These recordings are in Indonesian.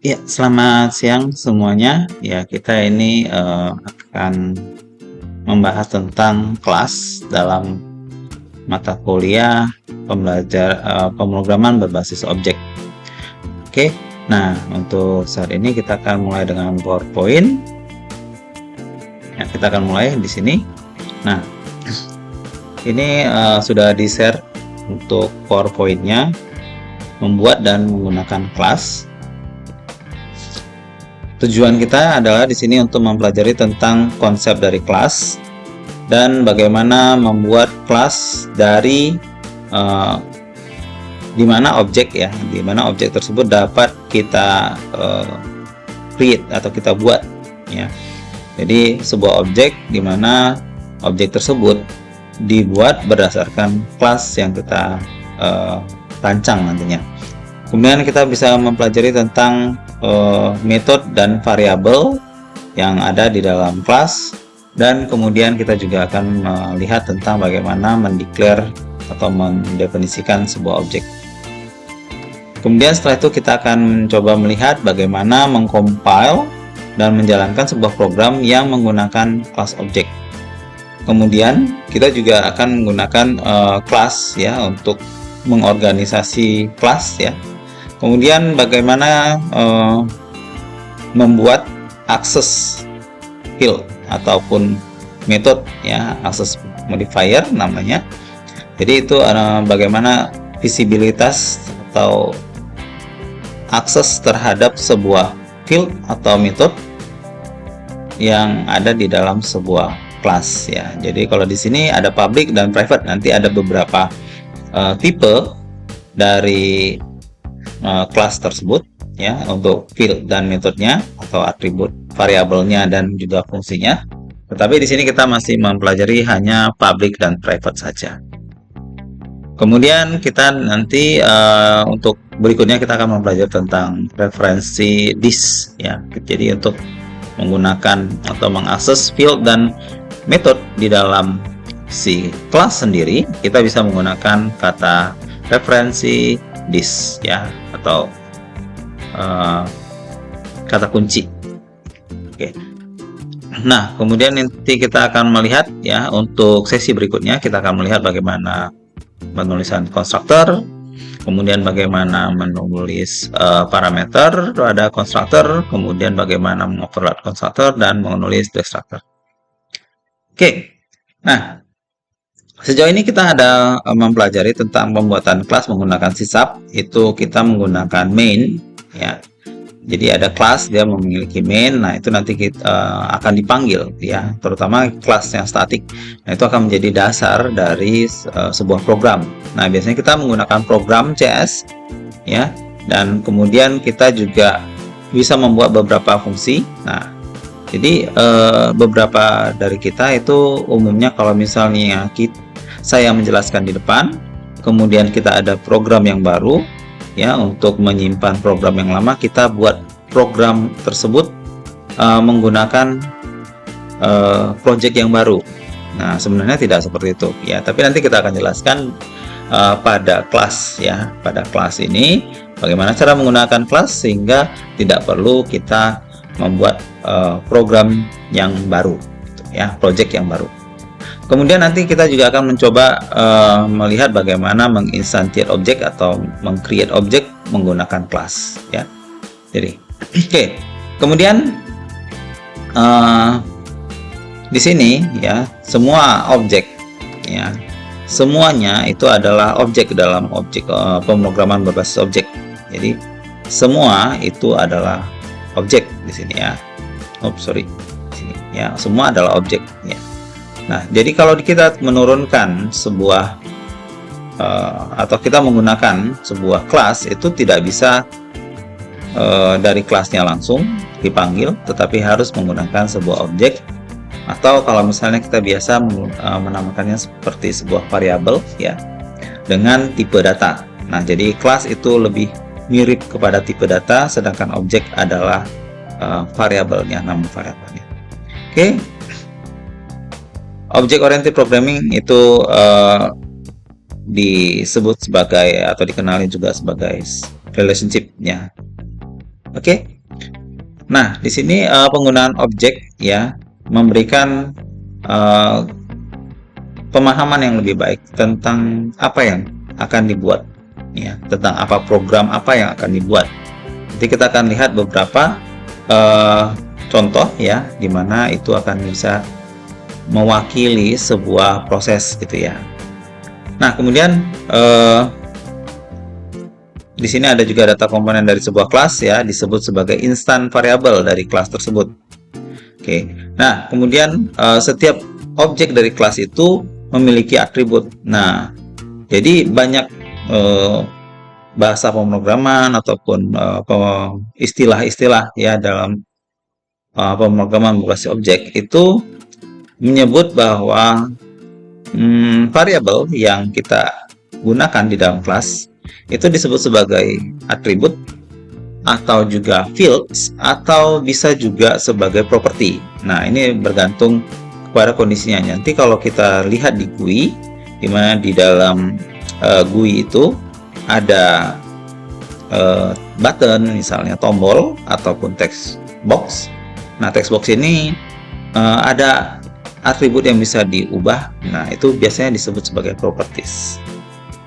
Ya, selamat siang semuanya. Ya, kita ini akan membahas tentang kelas dalam mata kuliah pemrograman berbasis objek. Oke, nah untuk saat ini kita akan mulai dengan PowerPoint. Ya, kita akan mulai di sini. Nah, ini sudah di-share untuk PowerPoint-nya, membuat dan menggunakan kelas. Tujuan kita adalah di sini untuk mempelajari tentang konsep dari kelas dan bagaimana membuat kelas dari di mana objek tersebut dapat kita create atau kita buat ya. Jadi sebuah objek di mana objek tersebut dibuat berdasarkan kelas yang kita rancang nantinya. Kemudian kita bisa mempelajari tentang metode dan variabel yang ada di dalam kelas, dan kemudian kita juga akan melihat tentang bagaimana mendeklar atau mendefinisikan sebuah objek. Kemudian setelah itu kita akan mencoba melihat bagaimana mengcompile dan menjalankan sebuah program yang menggunakan kelas objek. Kemudian kita juga akan menggunakan kelas ya untuk mengorganisasi kelas ya. Kemudian bagaimana membuat akses field ataupun metode ya, akses modifier namanya. Jadi itu bagaimana visibilitas atau akses terhadap sebuah field atau metode yang ada di dalam sebuah kelas ya. Jadi kalau di sini ada public dan private, nanti ada beberapa tipe dari kelas tersebut ya, untuk field dan metodenya atau atribut variabelnya dan juga fungsinya. Tetapi di sini kita masih mempelajari hanya public dan private saja. Kemudian kita nanti untuk berikutnya kita akan mempelajari tentang referensi disk ya. Jadi untuk menggunakan atau mengakses field dan metode di dalam si kelas sendiri, kita bisa menggunakan kata referensi disk ya, atau kata kunci. Oke. Nah, kemudian nanti kita akan melihat ya, untuk sesi berikutnya kita akan melihat bagaimana penulisan konstruktor, kemudian bagaimana menulis parameter pada konstruktor, kemudian bagaimana mengoverload konstruktor dan menulis destruktor. Oke. Nah, sejauh ini kita ada mempelajari tentang pembuatan kelas menggunakan sysub. Itu kita menggunakan main ya. Jadi ada kelas, dia memiliki main. Nah, itu nanti kita akan dipanggil ya, terutama kelas yang statik. Nah, itu akan menjadi dasar dari sebuah program. Nah, biasanya kita menggunakan program CS ya, dan kemudian kita juga bisa membuat beberapa fungsi. Nah, jadi beberapa dari kita itu umumnya kalau misalnya saya menjelaskan di depan, kemudian kita ada program yang baru ya, untuk menyimpan program yang lama, kita buat program tersebut menggunakan project yang baru. Nah, sebenarnya tidak seperti itu ya, tapi nanti kita akan jelaskan pada kelas ya. Pada kelas ini bagaimana cara menggunakan kelas sehingga tidak perlu kita membuat program yang baru ya, project yang baru. Kemudian nanti kita juga akan mencoba melihat bagaimana menginstantiate objek atau meng-create objek menggunakan kelas ya. Jadi oke. Kemudian di sini ya, semua objek ya, semuanya itu adalah objek dalam objek pemrograman berbasis objek. Jadi semua itu adalah objek di sini ya. Di sini ya, semua adalah objek ya. Nah, jadi kalau kita menurunkan sebuah atau kita menggunakan sebuah kelas, itu tidak bisa dari kelasnya langsung dipanggil, tetapi harus menggunakan sebuah objek, atau kalau misalnya kita biasa menamakannya seperti sebuah variabel ya, dengan tipe data. Nah, jadi kelas itu lebih mirip kepada tipe data, sedangkan objek adalah variabelnya, nama variabelnya. Oke. Object Oriented Programming itu disebut sebagai atau dikenali juga sebagai relationship ya. Oke. Nah, di sini penggunaan objek ya memberikan uh, pemahaman yang lebih baik tentang apa yang akan dibuat, ya, tentang apa program apa yang akan dibuat. Jadi kita akan lihat beberapa contoh ya, di mana itu akan bisa mewakili sebuah proses gitu ya. Nah, kemudian di sini ada juga data komponen dari sebuah kelas ya, disebut sebagai instan variabel dari kelas tersebut. Oke. Nah, kemudian setiap objek dari kelas itu memiliki atribut. Nah, jadi banyak bahasa pemrograman ataupun istilah-istilah ya dalam pemrograman berbasis objek itu menyebut bahwa variabel yang kita gunakan di dalam kelas itu disebut sebagai atribut atau juga fields atau bisa juga sebagai property. Nah, ini bergantung kepada kondisinya. Nanti kalau kita lihat di GUI, di mana di dalam GUI itu ada button, misalnya tombol ataupun text box. Nah, text box ini ada atribut yang bisa diubah. Nah, itu biasanya disebut sebagai properties.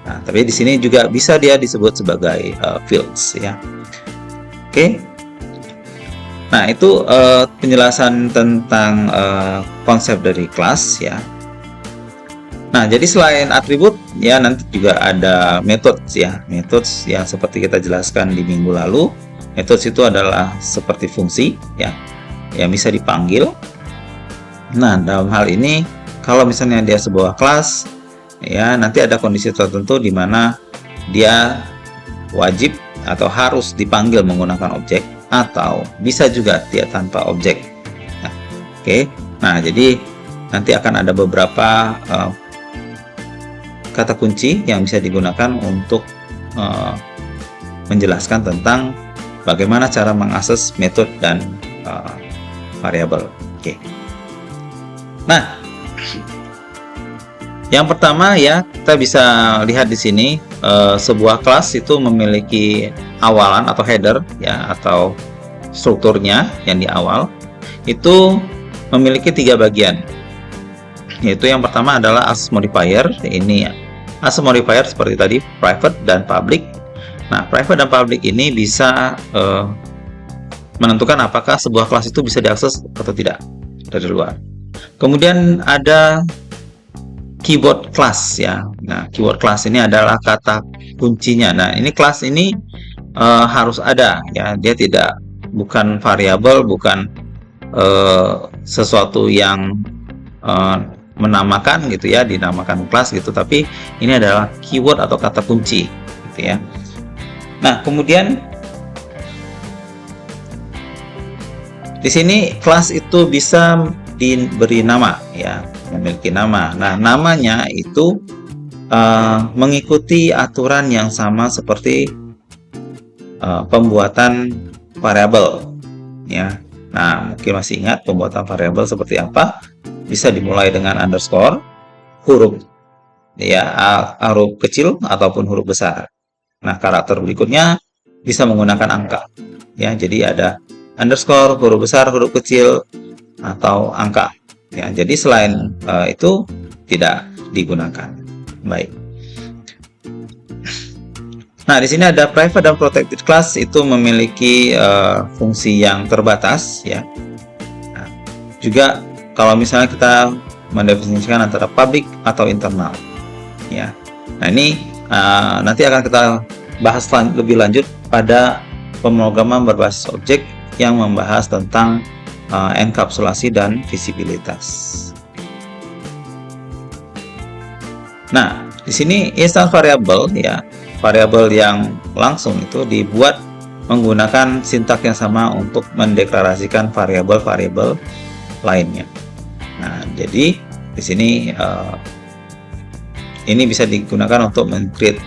Nah, tapi di sini juga bisa dia disebut sebagai fields ya. Oke. Nah, itu penjelasan tentang konsep dari kelas ya. Nah, jadi selain atribut ya nanti juga ada methods ya. Methods yang seperti kita jelaskan di minggu lalu. Methods itu adalah seperti fungsi ya, yang bisa dipanggil. Nah, dalam hal ini kalau misalnya dia sebuah kelas ya, nanti ada kondisi tertentu di mana dia wajib atau harus dipanggil menggunakan objek atau bisa juga dia tanpa objek. Nah, oke. Nah, jadi nanti akan ada beberapa kata kunci yang bisa digunakan untuk menjelaskan tentang bagaimana cara mengakses metode dan variabel. Oke. Nah, yang pertama ya, kita bisa lihat di sini sebuah kelas itu memiliki awalan atau header ya, atau strukturnya yang di awal itu memiliki 3 bagian. Yaitu yang pertama adalah access modifier. Ini ya, access modifier seperti tadi private dan public. Nah, private dan public ini bisa menentukan apakah sebuah kelas itu bisa diakses atau tidak dari luar. Kemudian ada keyword class ya. Nah, keyword class ini adalah kata kuncinya. Nah, ini kelas ini harus ada ya. Dia bukan variabel, bukan sesuatu yang menamakan gitu ya, dinamakan kelas gitu, tapi ini adalah keyword atau kata kunci gitu ya. Nah, kemudian di sini kelas itu bisa diberi nama ya, memiliki nama. Nah, namanya itu mengikuti aturan yang sama seperti pembuatan variabel ya. Nah, mungkin masih ingat pembuatan variabel seperti apa? Bisa dimulai dengan underscore, huruf ya, huruf kecil ataupun huruf besar. Nah, karakter berikutnya bisa menggunakan angka ya. Jadi ada underscore, huruf besar, huruf kecil atau angka ya. Jadi selain itu tidak digunakan. Baik. Nah, di sini ada private dan protected class, itu memiliki fungsi yang terbatas ya. Nah, juga kalau misalnya kita mendefinisikan antara public atau internal ya. Nah, ini nanti akan kita bahas lebih lanjut pada pemrograman berbasis objek yang membahas tentang enkapsulasi dan visibilitas. Nah, di sini instance variable ya, variabel yang langsung itu dibuat menggunakan sintaks yang sama untuk mendeklarasikan variabel-variabel lainnya. Nah, jadi di sini ini bisa digunakan untuk men-create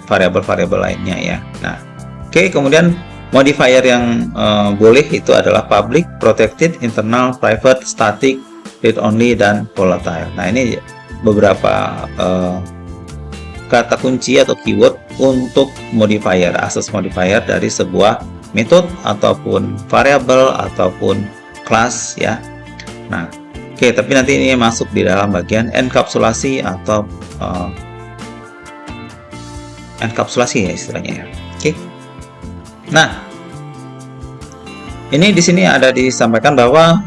variabel-variabel lainnya ya. Nah, oke, kemudian modifier yang boleh itu adalah public, protected, internal, private, static, read only, dan volatile. Nah, ini beberapa kata kunci atau keyword untuk modifier, access modifier dari sebuah method ataupun variabel ataupun kelas ya. Nah, oke, tapi nanti ini masuk di dalam bagian enkapsulasi atau enkapsulasi ya istilahnya ya. Oke. Nah, ini di sini ada disampaikan bahwa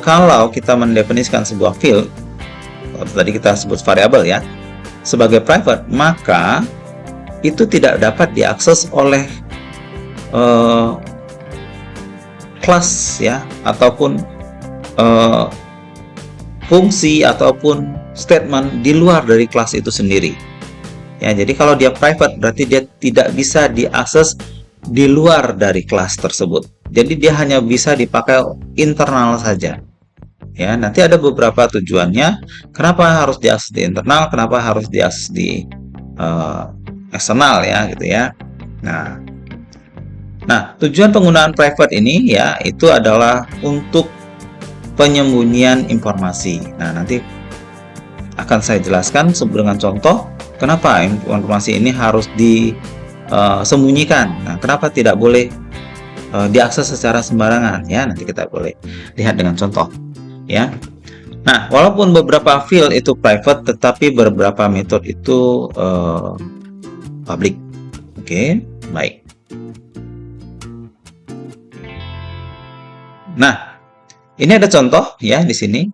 kalau kita mendefinisikan sebuah field, tadi kita sebut variabel ya, sebagai private, maka itu tidak dapat diakses oleh kelas ya, ataupun fungsi ataupun statement di luar dari kelas itu sendiri. Ya, jadi kalau dia private berarti dia tidak bisa diakses di luar dari kelas tersebut. Jadi dia hanya bisa dipakai internal saja. Ya, nanti ada beberapa tujuannya. Kenapa harus diakses di internal? Kenapa harus diakses di eksternal ya, gitu ya. Nah, tujuan penggunaan private ini ya itu adalah untuk penyembunyian informasi. Nah, nanti akan saya jelaskan dengan contoh kenapa informasi ini harus disembunyikan. Nah, kenapa tidak boleh diakses secara sembarangan ya, nanti kita boleh lihat dengan contoh ya. Nah, walaupun beberapa field itu private, tetapi beberapa metode itu public. Oke, baik. Nah, ini ada contoh ya di sini.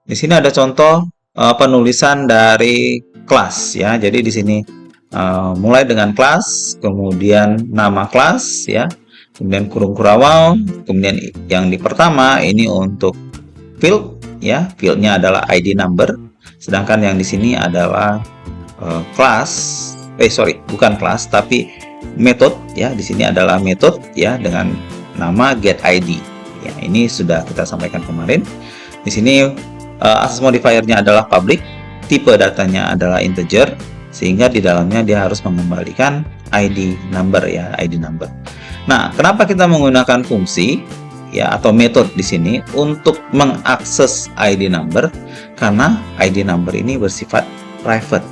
Di sini ada contoh penulisan dari kelas ya. Jadi di sini mulai dengan kelas, kemudian nama kelas ya, kemudian kurung kurawal, kemudian yang di pertama ini untuk field ya, fieldnya adalah ID number, sedangkan yang di sini adalah bukan kelas tapi method ya. Di sini adalah method ya dengan nama getID. Ya, ini sudah kita sampaikan kemarin. Di sini access modifiernya adalah public, tipe datanya adalah integer, sehingga di dalamnya dia harus mengembalikan ID number ya, ID number. Nah, kenapa kita menggunakan fungsi ya atau method di sini untuk mengakses ID number? Karena ID number ini bersifat private,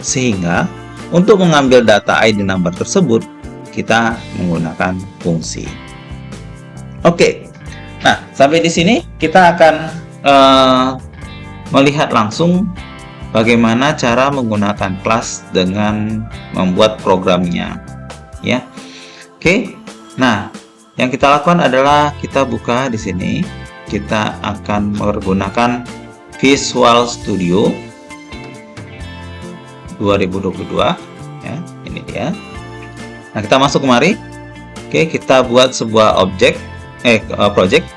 sehingga untuk mengambil data ID number tersebut kita menggunakan fungsi. Oke. Nah, sampai di sini kita akan melihat langsung bagaimana cara menggunakan kelas dengan membuat programnya ya. Oke. Nah, yang kita lakukan adalah kita buka di sini. Kita akan menggunakan Visual Studio 2022 ya, ini dia. Nah, kita masuk kemari. Oke, kita buat sebuah project.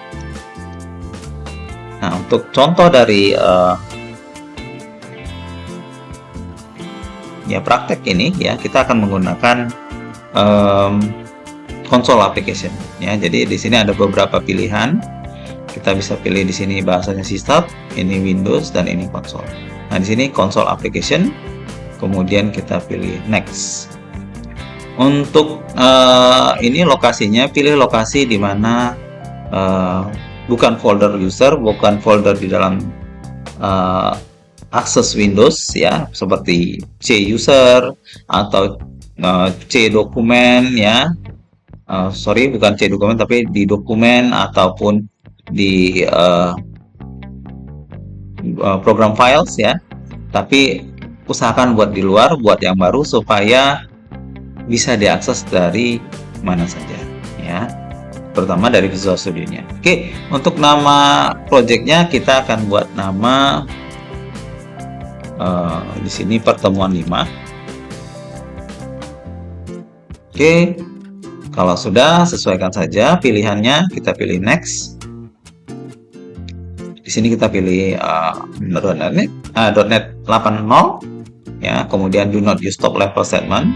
Nah, untuk contoh dari ya praktek ini ya, kita akan menggunakan console application ya. Jadi di sini ada beberapa pilihan. Kita bisa pilih di sini bahasanya system, ini Windows dan ini console. Nah, di sini console application, kemudian kita pilih next. Untuk ini lokasinya, pilih lokasi di mana bukan folder user, bukan folder di dalam akses Windows ya, seperti C user atau C dokumen ya. Bukan C dokumen tapi di dokumen ataupun di program files ya. Tapi usahakan buat di luar, buat yang baru supaya bisa diakses dari mana saja ya, terutama dari Visual Studio-nya. Oke, untuk nama projectnya kita akan buat nama di sini pertemuan 5. Oke, kalau sudah sesuaikan saja pilihannya, kita pilih next. Di sini kita pilih .NET 8.0 ya, kemudian do not use top level statement.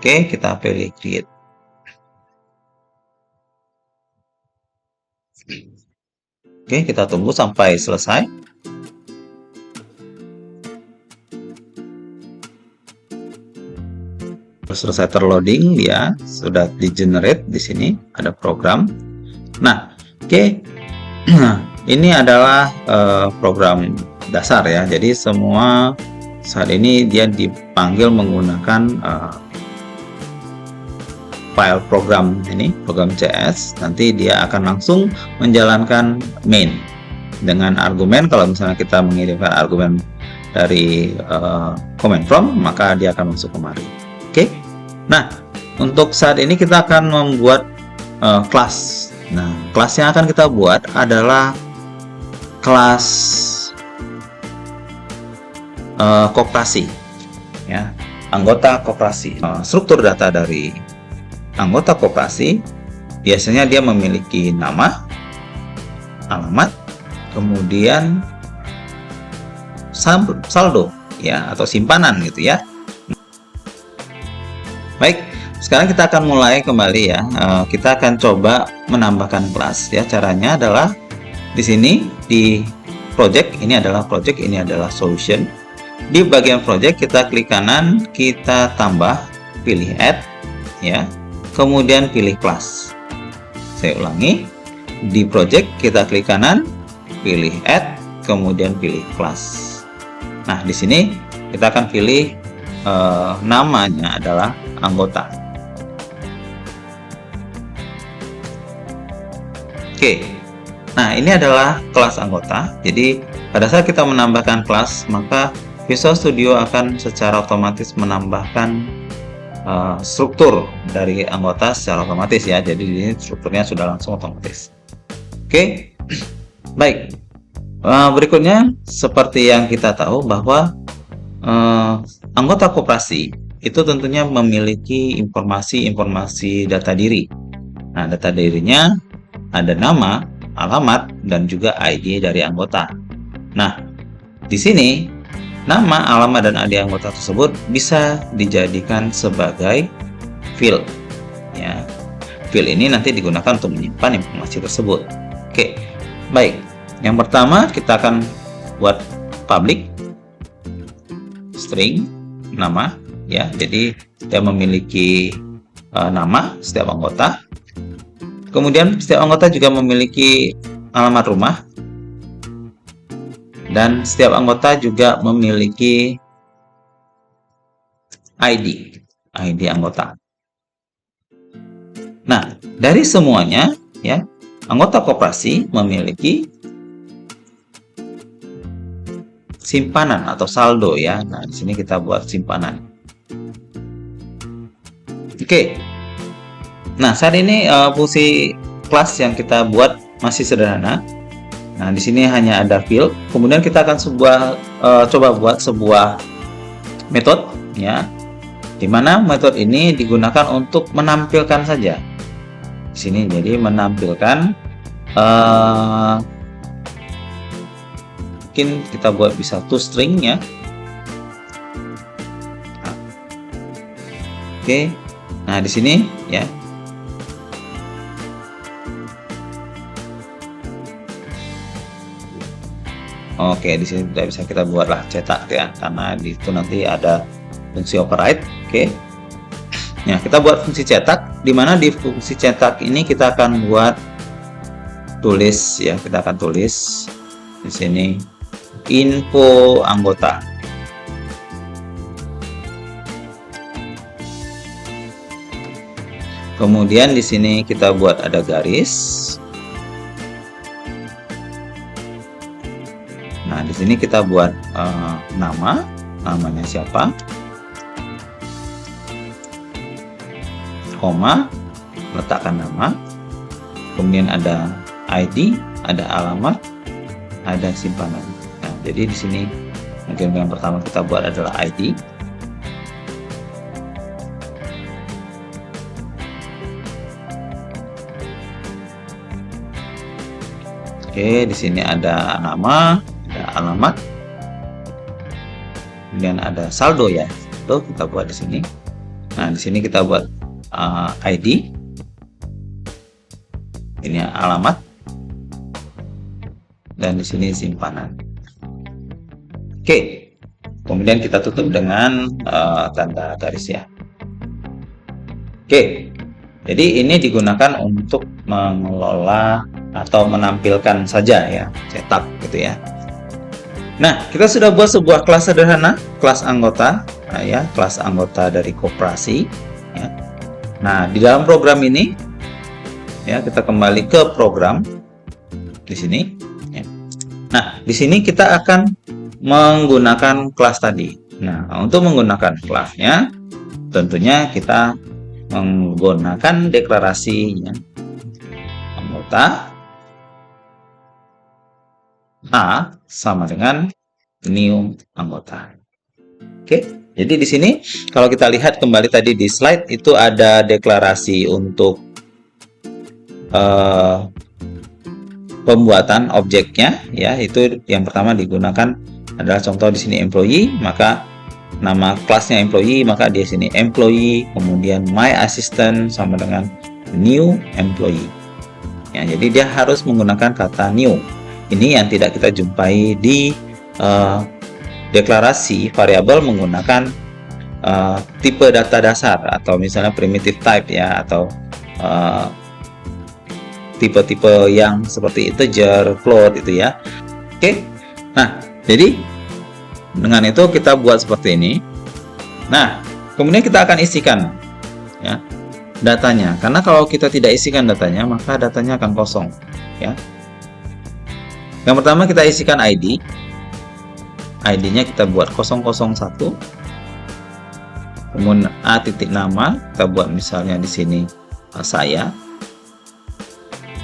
Oke, kita pilih create. Oke, kita tunggu sampai selesai. Selesai terloading, dia sudah di generate. Di sini ada program. Nah, oke. Ini adalah program dasar ya. Jadi semua saat ini dia dipanggil menggunakan file program ini, program CS, nanti dia akan langsung menjalankan main dengan argumen. Kalau misalnya kita mengirimkan argumen dari command from, maka dia akan masuk kemari. Oke. Nah, untuk saat ini kita akan membuat kelas. Nah, kelas yang akan kita buat adalah kelas koperasi, ya, anggota koperasi. Struktur data dari anggota koperasi biasanya dia memiliki nama, alamat, kemudian saldo, ya, atau simpanan gitu ya. Baik, sekarang kita akan mulai kembali ya. Kita akan coba menambahkan kelas ya. Caranya adalah di sini di project, ini adalah project, ini adalah solution. Di bagian project kita klik kanan, kita tambah, pilih add ya. Kemudian pilih kelas. Saya ulangi, di project kita klik kanan, pilih add, kemudian pilih kelas. Nah, di sini kita akan pilih namanya adalah anggota. Oke. Nah, ini adalah kelas anggota. Jadi, pada saat kita menambahkan kelas, maka Visual Studio akan secara otomatis menambahkan struktur dari anggota secara otomatis ya. Jadi di sini strukturnya sudah langsung otomatis. Oke, baik. Berikutnya seperti yang kita tahu bahwa anggota koperasi itu tentunya memiliki informasi data diri. Nah, data dirinya ada nama, alamat, dan juga ID dari anggota. Nah, di sini nama, alamat, dan ID anggota tersebut bisa dijadikan sebagai field. Ya, field ini nanti digunakan untuk menyimpan informasi tersebut. Oke, baik. Yang pertama kita akan buat public string nama. Ya, jadi dia memiliki nama setiap anggota. Kemudian setiap anggota juga memiliki alamat rumah. Dan setiap anggota juga memiliki ID anggota. Nah, dari semuanya ya, anggota koperasi memiliki simpanan atau saldo ya. Nah, di sini kita buat simpanan. Oke. Nah, saat ini fungsi kelas yang kita buat masih sederhana. Nah, di sini hanya ada field. Kemudian kita akan coba buat sebuah metode ya. Di mana metode ini digunakan untuk menampilkan saja. Di sini jadi menampilkan mungkin kita buat bisa toString ya. Oke. Nah, di sini ya. Oke, di sini tidak bisa kita buatlah cetak ya, karena di itu nanti ada fungsi override. Oke. Nah, kita buat fungsi cetak, di mana di fungsi cetak ini kita akan buat tulis ya, kita akan tulis di sini info anggota. Kemudian di sini kita buat ada garis. Nah, di sini kita buat namanya siapa, koma, letakkan nama, kemudian ada ID, ada alamat, ada simpanan. Nah, jadi di sini mungkin yang pertama kita buat adalah ID. Oke, di sini ada nama, ada alamat, kemudian ada saldo ya. Saldo kita buat di sini. Nah, di sini kita buat ID. Ini alamat. Dan di sini simpanan. Oke. Kemudian kita tutup dengan tanda garis ya. Oke. Jadi ini digunakan untuk mengelola atau menampilkan saja ya, cetak gitu ya. Nah, kita sudah buat sebuah kelas sederhana, kelas anggota, ya, kelas anggota dari koperasi. Ya. Nah, di dalam program ini, ya, kita kembali ke program di sini. Ya. Nah, di sini kita akan menggunakan kelas tadi. Nah, untuk menggunakan kelasnya, tentunya kita menggunakan deklarasi ya. Anggota A sama dengan new anggota. Oke, jadi di sini kalau kita lihat kembali tadi di slide itu ada deklarasi untuk pembuatan objeknya ya. Itu yang pertama digunakan adalah contoh di sini employee, maka nama kelasnya employee, maka di sini employee, kemudian my assistant sama dengan new employee. Ya, jadi dia harus menggunakan kata new. Ini yang tidak kita jumpai di deklarasi variabel menggunakan tipe data dasar atau misalnya primitive type ya, atau tipe-tipe yang seperti integer, float itu ya. Oke. Nah, jadi dengan itu kita buat seperti ini. Nah, kemudian kita akan isikan ya datanya. Karena kalau kita tidak isikan datanya, maka datanya akan kosong ya. Yang pertama kita isikan ID. ID-nya kita buat 001. Kemudian A titik nama, kita buat misalnya di sini saya.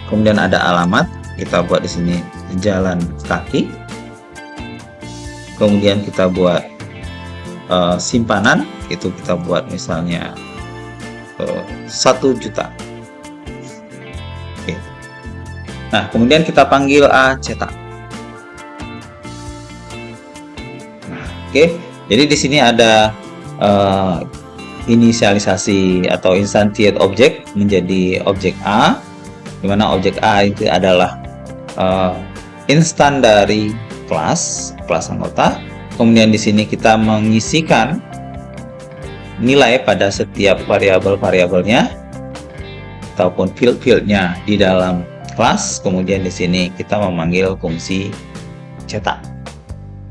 Kemudian ada alamat, kita buat di sini jalan kaki. Kemudian kita buat simpanan, itu kita buat misalnya 1 juta. Oke. Nah, kemudian kita panggil A cetak. Nah, oke. Jadi di sini ada inisialisasi atau instantiate objek menjadi objek A, di mana objek A itu adalah instan dari kelas anggota. Kemudian di sini kita mengisikan nilai pada setiap variabel-variabelnya ataupun field-fieldnya di dalam kelas. Kemudian di sini kita memanggil fungsi cetak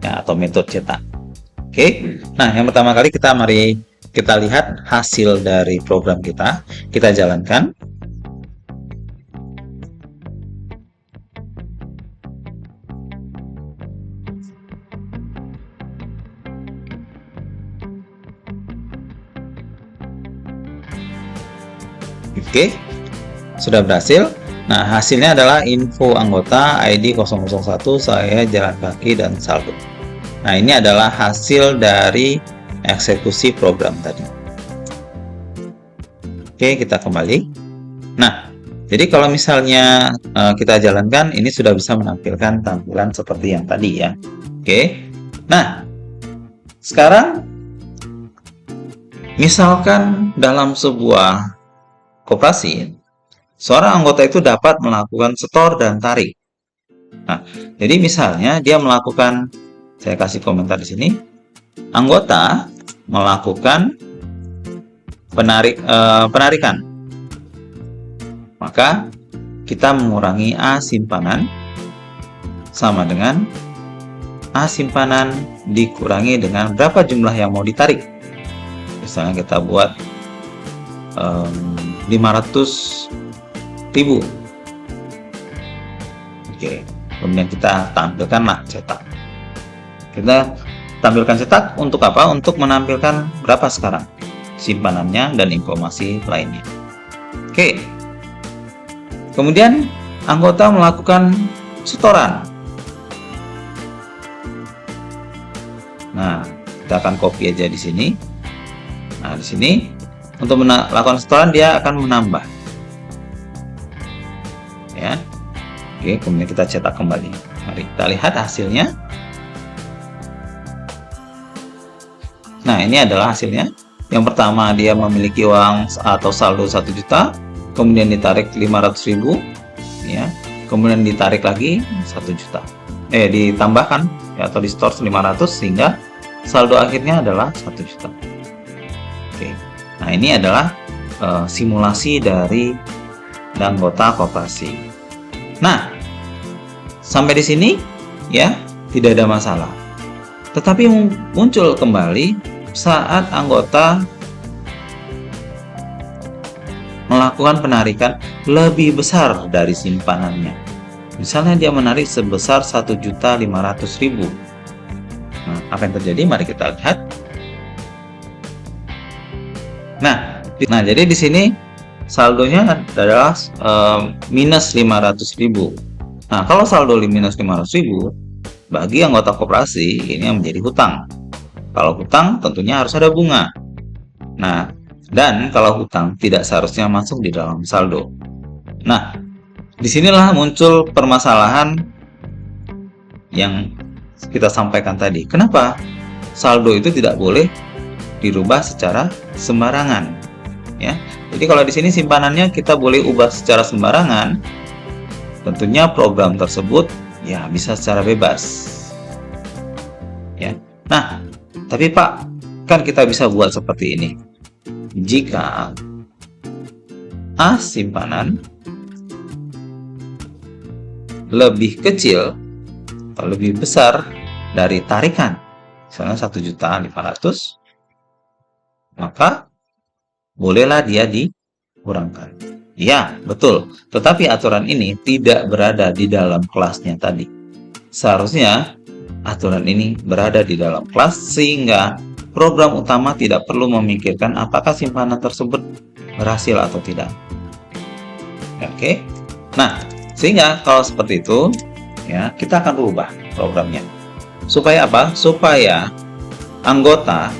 ya, atau metode cetak. Oke. Nah, yang pertama kali mari kita lihat hasil dari program kita. Kita jalankan. Oke, sudah berhasil. Nah, hasilnya adalah info anggota ID 001, saya jalan kaki dan saldo. Nah, ini adalah hasil dari eksekusi program tadi. Oke, kita kembali. Nah, jadi kalau misalnya kita jalankan, ini sudah bisa menampilkan tampilan seperti yang tadi ya. Oke. Nah, sekarang misalkan dalam sebuah koperasi, seorang anggota itu dapat melakukan setor dan tarik. Nah, jadi misalnya dia melakukan, saya kasih komentar di sini, anggota melakukan penarikan, maka kita mengurangi A simpanan sama dengan A simpanan dikurangi dengan berapa jumlah yang mau ditarik. Misalnya kita buat 500.000. Oke, kemudian kita tampilkanlah cetak. Kita tampilkan cetak untuk apa? Untuk menampilkan berapa sekarang simpanannya dan informasi lainnya. Oke. Kemudian anggota melakukan setoran. Nah, kita akan copy aja di sini. Nah, di sini untuk melakukan setoran dia akan menambah ya. Oke, kemudian kita cetak kembali. Mari kita lihat hasilnya. Nah, ini adalah hasilnya. Yang pertama, dia memiliki uang atau saldo 1 juta, kemudian ditarik 500.000 ya. Kemudian ditarik lagi 1 juta. Ditambahkan ya, atau di store 500 sehingga saldo akhirnya adalah 1 juta. Oke. Nah, ini adalah simulasi dari anggota koperasi. Nah, sampai di sini ya tidak ada masalah. Tetapi muncul kembali saat anggota melakukan penarikan lebih besar dari simpanannya. Misalnya dia menarik sebesar 1.500.000. Nah, apa yang terjadi? Mari kita lihat. Nah, jadi di sini saldonya adalah minus 500.000. Nah, kalau saldo minus 500.000, bagi anggota koperasi ini yang menjadi hutang. Kalau hutang tentunya harus ada bunga. Nah, dan kalau hutang tidak seharusnya masuk di dalam saldo. Nah, disinilah muncul permasalahan yang kita sampaikan tadi. Kenapa saldo itu tidak boleh dirubah secara sembarangan? Ya, jadi kalau di sini simpanannya kita boleh ubah secara sembarangan, tentunya program tersebut ya bisa secara bebas. Ya, nah, tapi Pak, kan kita bisa buat seperti ini. Jika A simpanan lebih kecil atau lebih besar dari tarikan, misalnya 1.500.000, maka bolehlah dia dikurangkan. Ya, betul. Tetapi aturan ini tidak berada di dalam kelasnya tadi. Seharusnya aturan ini berada di dalam kelas sehingga program utama tidak perlu memikirkan apakah simpanan tersebut berhasil atau tidak. Oke. Nah, sehingga kalau seperti itu, ya, kita akan rubah programnya. Supaya apa? Supaya anggota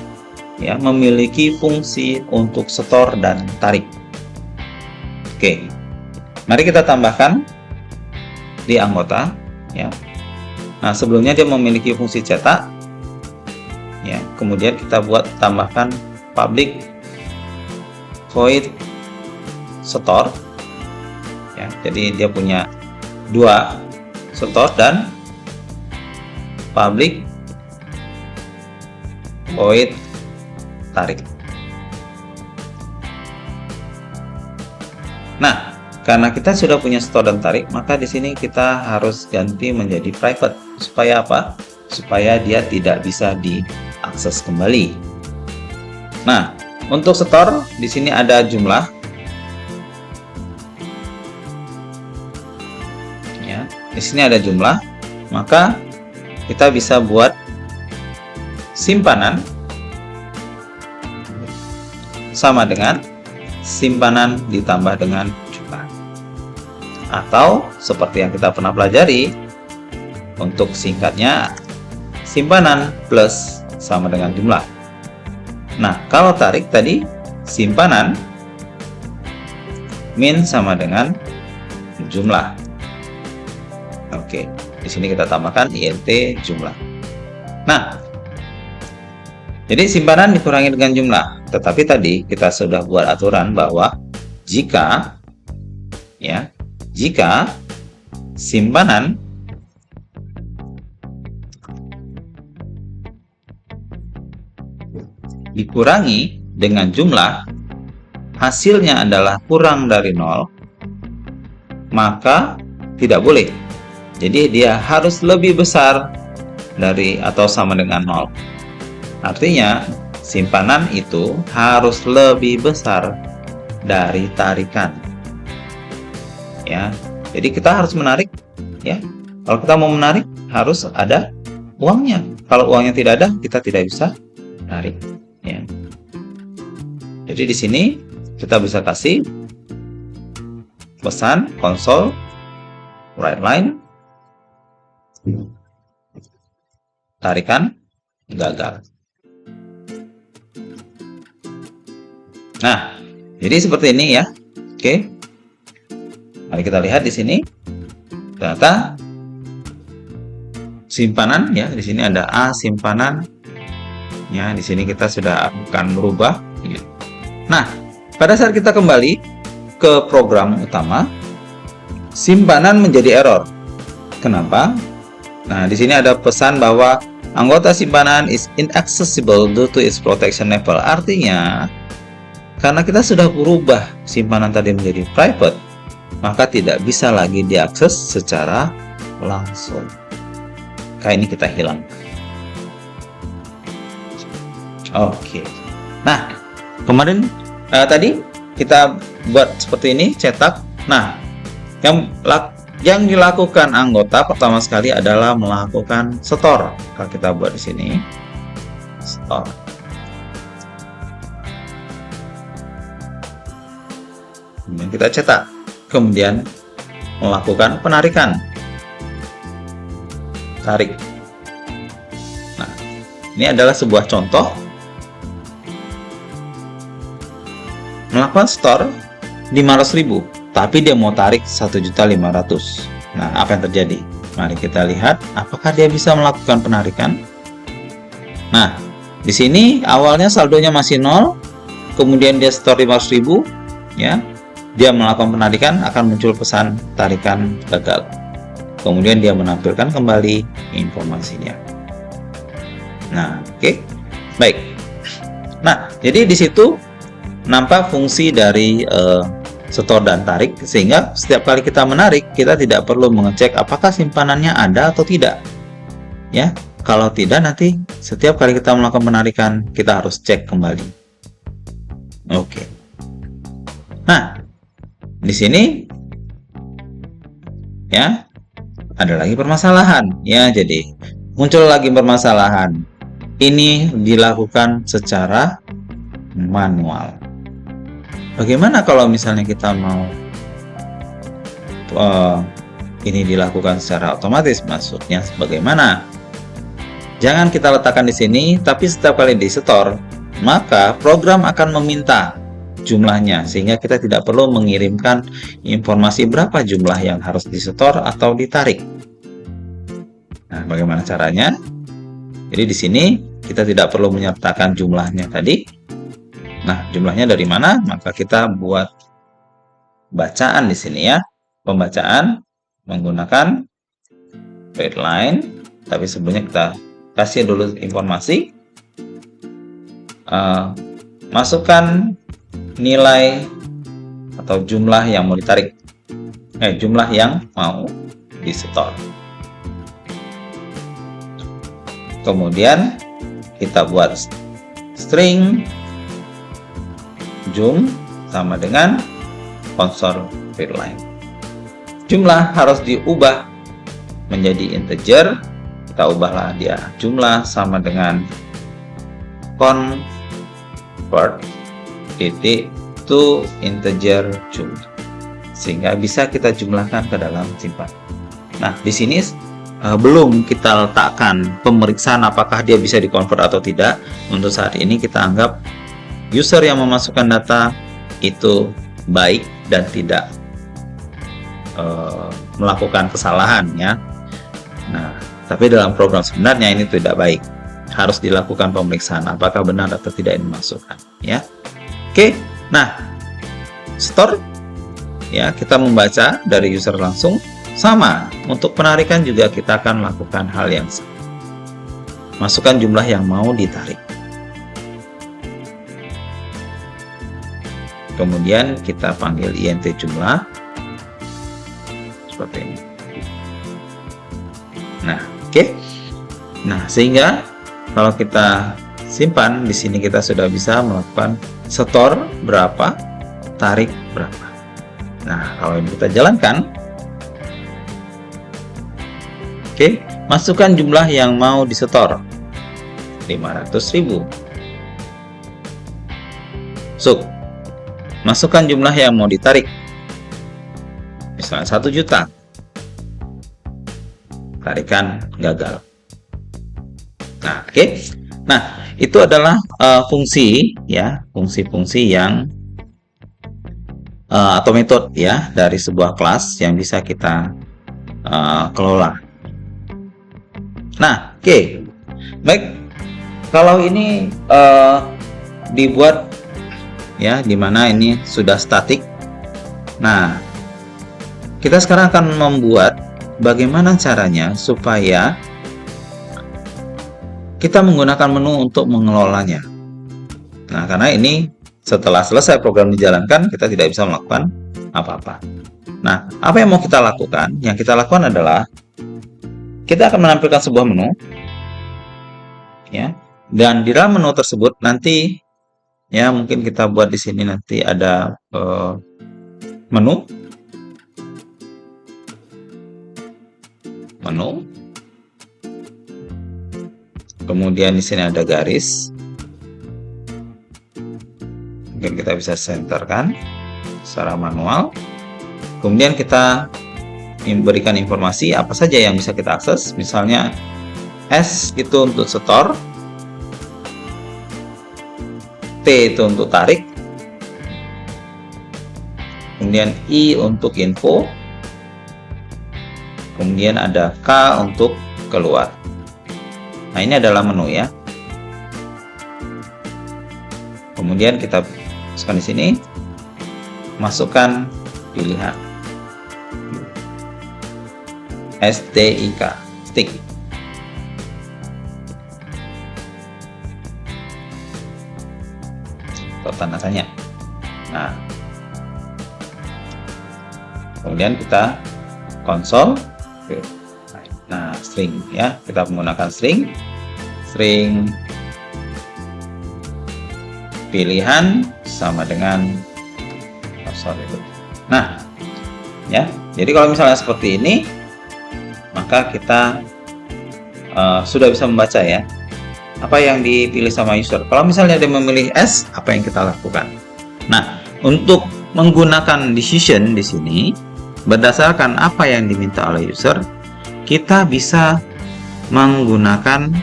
ya memiliki fungsi untuk setor dan tarik. Oke. Mari kita tambahkan di anggota, ya. Nah, sebelumnya dia memiliki fungsi cetak. Ya, kemudian kita tambahkan public void store. Ya, jadi dia punya 2 store dan public void tarik. Nah, karena kita sudah punya store dan tarik, maka di sini kita harus ganti menjadi private. Supaya apa? Supaya dia tidak bisa diakses kembali. Nah, untuk store di sini ada jumlah. Ya, di sini ada jumlah. Maka kita bisa buat simpanan sama dengan simpanan ditambah dengan jumlah. Atau seperti yang kita pernah pelajari, untuk singkatnya simpanan plus sama dengan jumlah. Nah, kalau tarik tadi simpanan min sama dengan jumlah. Oke, di sini kita tambahkan int jumlah. Nah, jadi simpanan dikurangi dengan jumlah. Tetapi tadi kita sudah buat aturan bahwa jika simpanan dikurangi dengan jumlah, hasilnya adalah kurang dari 0, maka tidak boleh. Jadi dia harus lebih besar dari atau sama dengan 0. Artinya simpanan itu harus lebih besar dari tarikan. Ya, jadi kita harus menarik. Ya, kalau kita mau menarik harus ada uangnya. Kalau uangnya tidak ada, kita tidak bisa tarik. Ya. Jadi di sini kita bisa kasih pesan console write line tarikan gagal. Nah, jadi seperti ini ya. Oke. Mari kita lihat di sini. Ternyata simpanan ya, di sini ada A simpanan. Ya, di sini kita sudah akan merubah. Nah, pada saat kita kembali ke program utama, simpanan menjadi error. Kenapa? Nah, di sini ada pesan bahwa anggota simpanan is inaccessible due to its protection level. Artinya, karena kita sudah berubah simpanan tadi menjadi private, maka tidak bisa lagi diakses secara langsung. Kayak ini kita hilang. Oke. Nah, kemarin tadi kita buat seperti ini, cetak. Nah, yang dilakukan anggota pertama sekali adalah melakukan store. Kalau kita buat di sini, store. Kemudian kita cetak. Kemudian melakukan penarikan. Tarik. Nah, ini adalah sebuah contoh melakukan store 500.000, tapi dia mau tarik 1.500.000. Nah, apa yang terjadi? Mari kita lihat apakah dia bisa melakukan penarikan. Nah, di sini awalnya saldonya masih 0, kemudian dia store 500.000, ya. Dia melakukan penarikan, akan muncul pesan tarikan gagal. Kemudian dia menampilkan kembali informasinya. Nah, oke. Baik. Nah, jadi di situ nampak fungsi dari store dan tarik, sehingga setiap kali kita menarik, kita tidak perlu mengecek apakah simpanannya ada atau tidak. Ya, kalau tidak, nanti setiap kali kita melakukan penarikan, kita harus cek kembali. Oke. Nah, di sini ya ada lagi permasalahan. Ya, jadi muncul lagi permasalahan. Ini dilakukan secara manual. Bagaimana kalau misalnya kita mau ini dilakukan secara otomatis? Maksudnya bagaimana? Jangan kita letakkan di sini, tapi setiap kali di store, maka program akan meminta jumlahnya, sehingga kita tidak perlu mengirimkan informasi berapa jumlah yang harus di-store atau ditarik. Nah, bagaimana caranya? Jadi di sini kita tidak perlu menyertakan jumlahnya tadi. Nah, jumlahnya dari mana? Maka kita buat bacaan di sini ya. Pembacaan menggunakan readline, tapi sebelumnya kita kasih dulu informasi. Masukkan nilai atau jumlah yang mau ditarik, jumlah yang mau di-store. Kemudian kita buat string jum sama dengan console readline. Jumlah harus diubah menjadi integer. Kita ubahlah dia jumlah sama dengan convert titik to integer jumlah, sehingga bisa kita jumlahkan ke dalam simpan. Nah, di sini belum kita letakkan pemeriksaan apakah dia bisa dikonvert atau tidak. Untuk saat ini kita anggap user yang memasukkan data itu baik dan tidak melakukan kesalahan ya. Nah, tapi dalam program sebenarnya ini tidak baik. Harus dilakukan pemeriksaan apakah benar atau tidak ini dimasukkan ya. Oke. Nah, store ya, kita membaca dari user langsung. Sama, untuk penarikan juga kita akan melakukan hal yang sama. Masukkan jumlah yang mau ditarik. Kemudian kita panggil int jumlah seperti ini. Nah, oke. Nah, sehingga kalau kita simpan di sini kita sudah bisa melakukan store berapa, tarik berapa. Nah, kalau ini kita jalankan, oke, masukkan jumlah yang mau disetor 500.000. Masukkan jumlah yang mau ditarik, misalnya 1 juta. Tarikan gagal. Nah, oke. Nah, itu adalah fungsi ya, fungsi-fungsi yang atau metode ya dari sebuah kelas yang bisa kita kelola. Nah, oke. Baik. Kalau ini dibuat ya, dimana ini sudah statik. Nah, kita sekarang akan membuat bagaimana caranya supaya kita menggunakan menu untuk mengelolanya. Nah, karena ini setelah selesai program dijalankan, kita tidak bisa melakukan apa-apa. Nah, apa yang mau kita lakukan? Yang kita lakukan adalah kita akan menampilkan sebuah menu ya, dan di dalam menu tersebut nanti Ya, mungkin kita buat di sini nanti ada menu, kemudian di sini ada garis. Mungkin kita bisa senterkan secara manual. Kemudian kita memberikan informasi apa saja yang bisa kita akses. Misalnya S itu untuk store, T itu untuk tarik, kemudian I untuk info, kemudian ada K untuk keluar. Nah, ini adalah menu ya. Kemudian kita masukkan di sini, masukkan pilihan STIK, stick. Atau tanda tanya. Nah, kemudian kita konsol. Nah, string ya, kita menggunakan string pilihan sama dengan cursor itu. Nah, ya, jadi kalau misalnya seperti ini, maka kita sudah bisa membaca ya apa yang dipilih sama user. Kalau misalnya dia memilih S, apa yang kita lakukan? Nah, untuk menggunakan decision di sini berdasarkan apa yang diminta oleh user, kita bisa menggunakan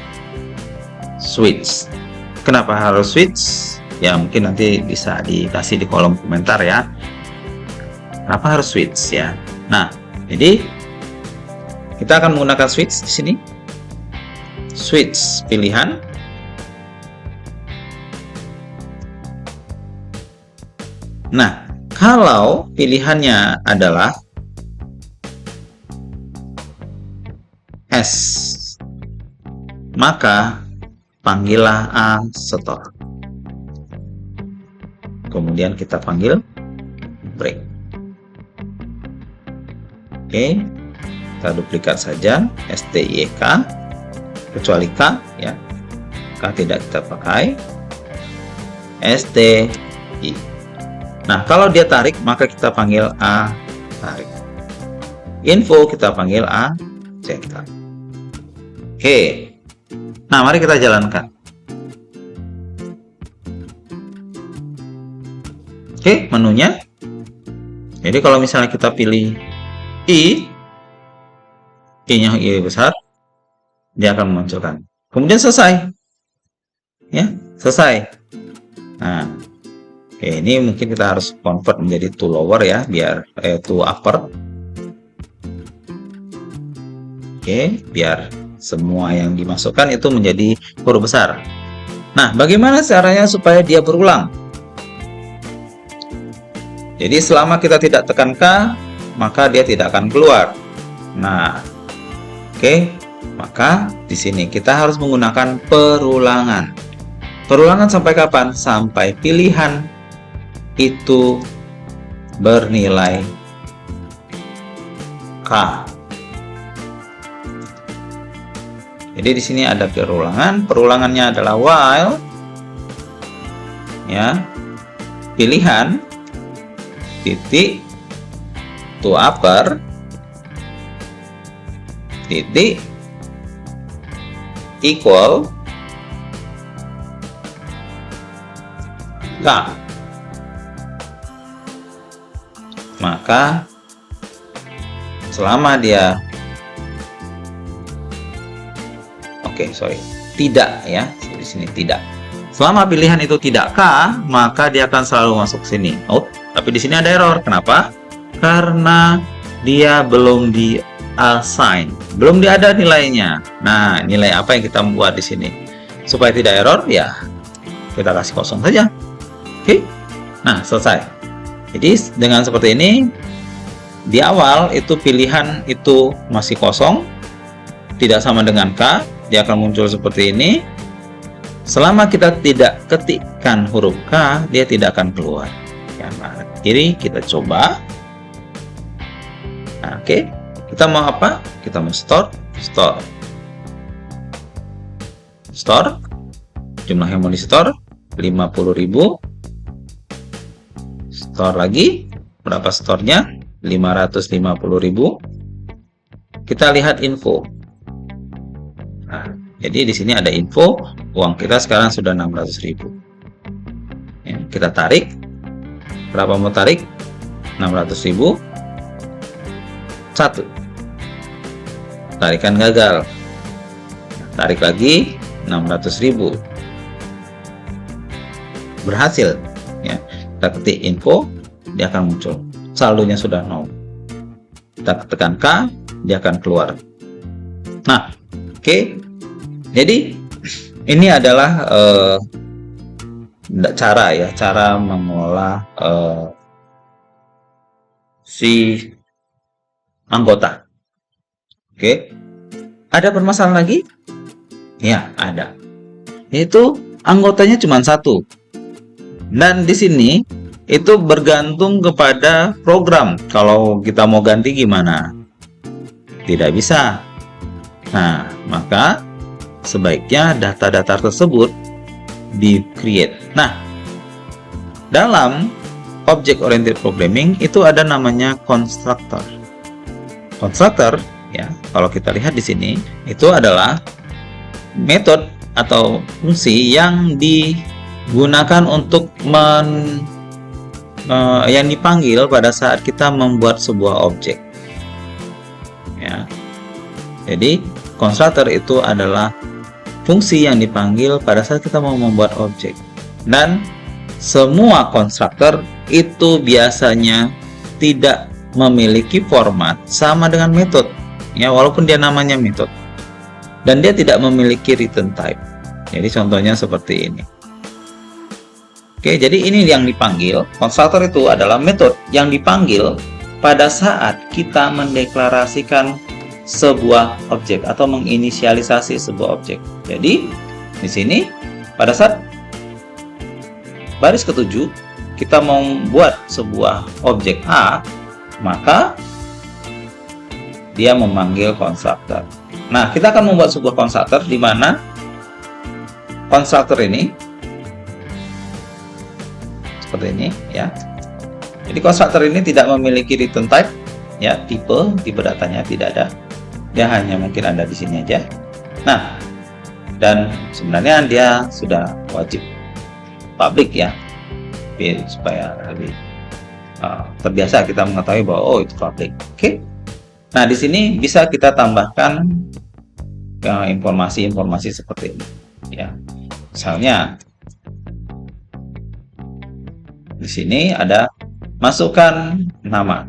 switch. Kenapa harus switch? Ya, mungkin nanti bisa dikasih di kolom komentar ya. Kenapa harus switch ya? Nah, jadi kita akan menggunakan switch di sini. Switch pilihan. Nah, kalau pilihannya adalah S, maka panggillah A store. Kemudian kita panggil break. Oke, kita duplikat saja STIK, kecuali K ya. K tidak kita pakai. STI. Nah, kalau dia tarik, maka kita panggil A tarik. Info kita panggil A cetak. Oke. Nah, mari kita jalankan. Oke, menunya. Jadi kalau misalnya kita pilih I-nya I besar, dia akan memunculkan. Kemudian selesai. Ya, selesai. Nah, oke, ini mungkin kita harus convert menjadi to lower ya, biar to upper. Oke, biar semua yang dimasukkan itu menjadi huruf besar. Nah, bagaimana caranya supaya dia berulang? Jadi selama kita tidak tekan K, maka dia tidak akan keluar. Nah, oke, maka di sini kita harus menggunakan perulangan. Perulangan sampai kapan? Sampai pilihan itu bernilai K. Jadi di sini ada perulangan. Perulangannya adalah while ya, pilihan titik to upper titik equal K. Maka selama dia tidak ya, di sini tidak. Selama pilihan itu tidak K, maka dia akan selalu masuk sini. Oh, tapi di sini ada error. Kenapa? Karena dia belum di assign, belum ada nilainya. Nah, nilai apa yang kita buat di sini? Supaya tidak error, ya kita kasih kosong saja. Oke. Nah, selesai. Jadi dengan seperti ini, di awal itu pilihan itu masih kosong, tidak sama dengan K, dia akan muncul seperti ini. Selama kita tidak ketikkan huruf K, dia tidak akan keluar. Yang mana kiri kita coba. Nah, oke. Kita mau apa? Kita mau store. Jumlah yang mau di store 50.000. Store lagi, berapa store-nya? 550.000. Kita lihat info. Nah, jadi di sini ada info, uang kita sekarang sudah 600.000. Ya, kita tarik. Berapa mau tarik? 600.000. 1. Tarikan gagal. Tarik lagi 600.000. Berhasil. Ya, kita ketik info, dia akan muncul. Saldonya sudah 0. Kita tekan K, dia akan keluar. Nah, oke. Jadi ini adalah cara mengolah si anggota. Oke. Ada permasalahan lagi? Ya, ada. Itu anggotanya cuma 1. Dan di sini itu bergantung kepada program. Kalau kita mau ganti gimana? Tidak bisa. Nah, maka sebaiknya data-data tersebut di-create. Nah, dalam Object Oriented Programming itu ada namanya constructor. Constructor, ya, kalau kita lihat di sini, itu adalah metode atau fungsi yang digunakan untuk yang dipanggil pada saat kita membuat sebuah objek. Ya. Jadi, constructor itu adalah fungsi yang dipanggil pada saat kita mau membuat objek. Dan semua constructor itu biasanya tidak memiliki format sama dengan metode. Ya, walaupun dia namanya metode. Dan dia tidak memiliki return type. Jadi contohnya seperti ini. Oke, jadi ini yang dipanggil. Constructor itu adalah metode yang dipanggil pada saat kita mendeklarasikan sebuah objek atau menginisialisasi sebuah objek. Jadi di sini pada saat baris ke-7 kita mau membuat sebuah objek A, maka dia memanggil constructor. Nah, kita akan membuat sebuah constructor di mana constructor ini seperti ini, ya. Jadi constructor ini tidak memiliki return type, ya, tipe datanya tidak ada. Dia hanya mungkin ada di sini aja. Nah, dan sebenarnya dia sudah wajib public, ya, supaya lebih terbiasa kita mengetahui bahwa oh itu public. Oke. Nah, di sini bisa kita tambahkan informasi-informasi seperti ini, ya. Misalnya di sini ada masukkan nama